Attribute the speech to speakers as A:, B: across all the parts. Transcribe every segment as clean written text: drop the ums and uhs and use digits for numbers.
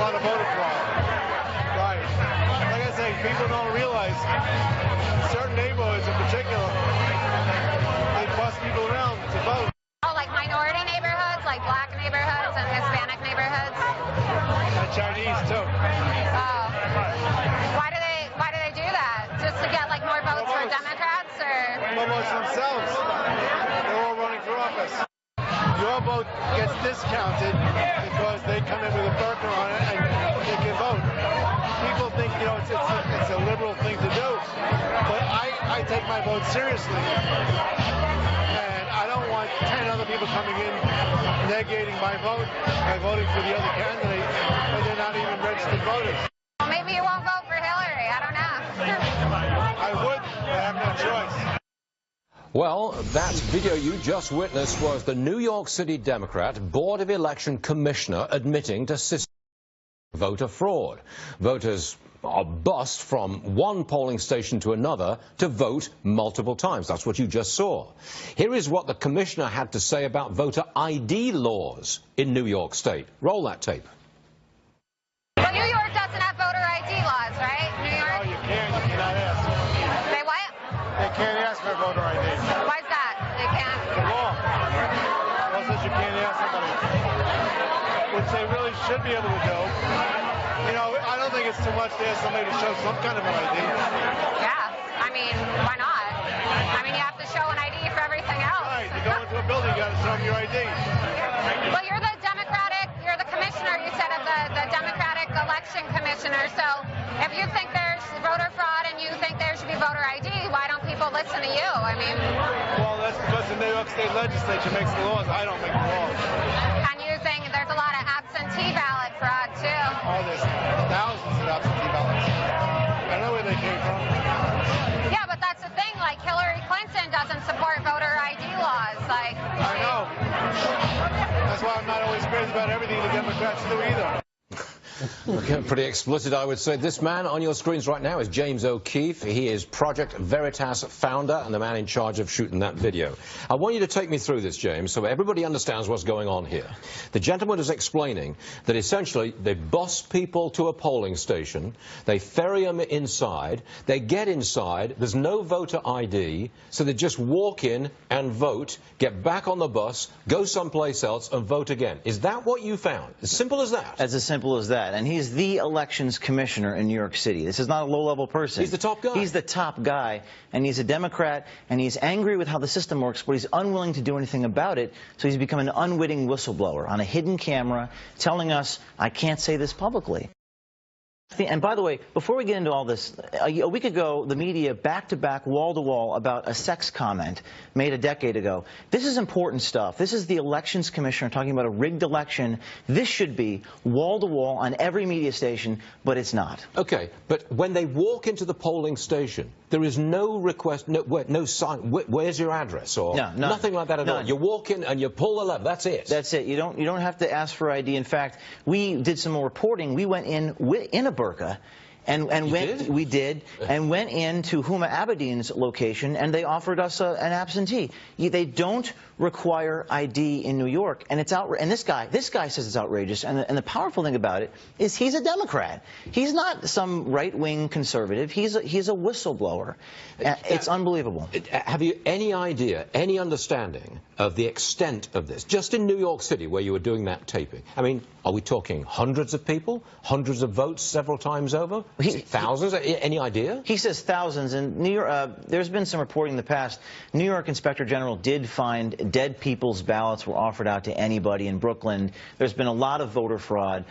A: lot of voter fraud. Right. Like I say, people don't realize certain neighborhoods in particular, they bus people around to vote.
B: Oh, like minority neighborhoods, like black neighborhoods and Hispanic neighborhoods?
A: And Chinese, too.
B: Oh. Why do they do that? Just to get like more votes for Democrats, or?
A: Almost themselves. They're all running for office. Your vote gets discounted because they come in with a burger on it and they can vote. People think, you know, it's a liberal thing to do, but I take my vote seriously. And I don't want 10 other people coming in negating my vote by voting for the other candidate when they're not even registered voters.
B: Well, maybe you won't vote for Hillary. I don't know.
A: I would, but I have no choice.
C: Well, that video you just witnessed was the New York City Democrat Board of Election Commissioner admitting to systemic voter fraud. Voters are bussed from one polling station to another to vote multiple times. That's what you just saw. Here is what the commissioner had to say about voter ID laws in New York State. Roll that tape.
B: Well, New York doesn't have voter ID laws, right? New York?
A: No, you cannot ask.
B: They what?
A: They can't ask for voter ID.
B: Why is that? They can't?
A: The law. The law says you can't ask somebody, which they really should be able to do. You know, I don't think it's too much to ask somebody to show some kind of an ID.
B: Yeah. I mean, why not? I mean, you have to show an ID for everything else.
A: Right. You go into a building, you got to show them your ID.
B: Well, you're the commissioner, you said, of the Democratic Election Commissioner. So if you think there's voter fraud and you think there should be voter ID, why don't people listen to you? I mean...
A: Well, that's because the New York State Legislature makes the laws. I don't make the laws.
B: And you think there's a lot of absentee ballot fraud, too?
A: Oh, there's thousands of absentee ballots. I know where they came from.
B: Yeah, but that's the thing. Like, Hillary Clinton doesn't support voter ID laws. Like,
A: I know. That's why I'm not always crazy about everything the Democrats do either.
C: Okay, pretty explicit, I would say. This man on your screens right now is James O'Keefe. He is Project Veritas founder and the man in charge of shooting that video. I want you to take me through this, James, so everybody understands what's going on here. The gentleman is explaining that essentially they bus people to a polling station, they ferry them inside, they get inside, there's no voter ID, so they just walk in and vote, get back on the bus, go someplace else and vote again. Is that what you found? As simple as that?
D: As simple as that. And he's the elections commissioner in New York City. This is not a low-level person.
C: He's the top guy.
D: He's the top guy, and he's a Democrat, and he's angry with how the system works, but he's unwilling to do anything about it, so he's become an unwitting whistleblower on a hidden camera telling us, I can't say this publicly. And by the way, before we get into all this, a week ago, the media back-to-back, wall-to-wall about a sex comment made a decade ago. This is important stuff. This is the elections commissioner talking about a rigged election. This should be wall-to-wall on every media station, but it's not.
C: Okay, but when they walk into the polling station, there is no request, no sign, where's your address, or nothing like that at all. You walk in and you pull the lever, that's it.
D: That's it. You don't have to ask for ID. In fact, we did some more reporting. We went in a burqa and went into Huma Abedin's location, and they offered us an absentee. They don't require ID in New York, and it's and this guy says it's outrageous. And the powerful thing about it is he's a Democrat. He's not some right-wing conservative. He's a whistleblower. It's unbelievable.
C: Have you any idea, any understanding of the extent of this? Just in New York City, where you were doing that taping. I mean, are we talking hundreds of people, hundreds of votes several times over? Thousands? Any idea?
D: He says thousands. And New York, there's been some reporting in the past. New York Inspector General did find dead people's ballots were offered out to anybody in Brooklyn. There's been a lot of voter fraud.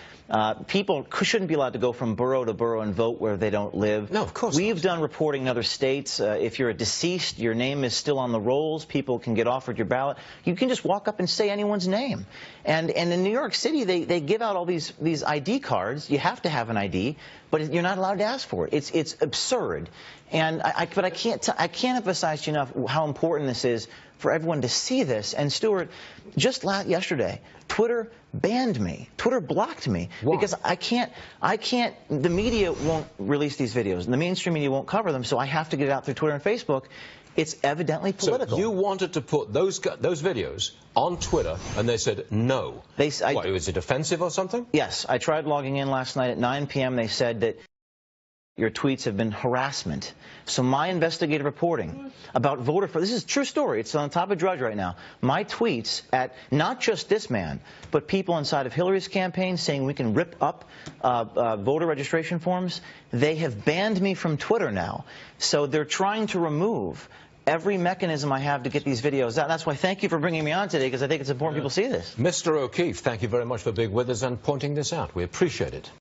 D: People shouldn't be allowed to go from borough to borough and vote where they don't live.
C: No, of course
D: We've done reporting in other states. If you're a deceased, your name is still on the rolls. People can get offered your ballot. You can just walk up and say anyone's name. And in New York City, they give out all these ID cards. You have to have an ID, but you're not allowed to ask for it. It's absurd. And but I can't emphasize enough how important this is for everyone to see this. And Stuart, just yesterday, Twitter banned me. Twitter blocked me.
C: Why?
D: Because I can't, the media won't release these videos, and the mainstream media won't cover them, so I have to get it out through Twitter and Facebook. It's evidently political.
C: So you wanted to put those videos on Twitter, and they said no. What, was it offensive or something?
D: Yes. I tried logging in last night at 9 p.m. They said that your tweets have been harassment. So my investigative reporting about voter fraud, this is a true story, it's on top of Drudge right now. My tweets at not just this man, but people inside of Hillary's campaign saying we can rip up voter registration forms, they have banned me from Twitter now. So they're trying to remove every mechanism I have to get these videos out. That's why thank you for bringing me on today, because I think it's important people see this.
C: Mr. O'Keefe, thank you very much for being with us and pointing this out. We appreciate it.